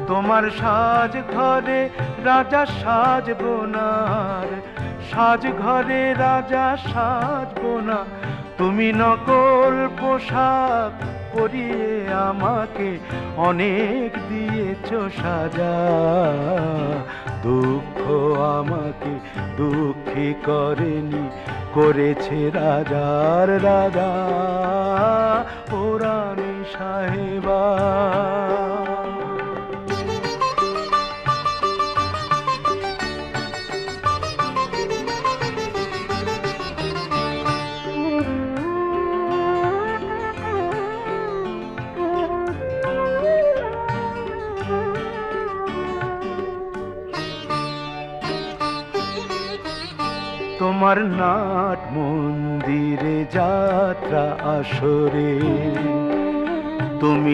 তোমার সাজ ঘরে রাজা সাজবো না, সাজ ঘরে রাজা সাজবো না। তুমি নকল পোশাক পরিয়ে আমাকে অনেক দিয়েছো সাজা। দুঃখ আমাকে দুঃখী করেনি, করেছে রাজার রাজা ও রানী সাহেবা। তোমার নাট মন্দিরে যাত্রা আসরে তুমি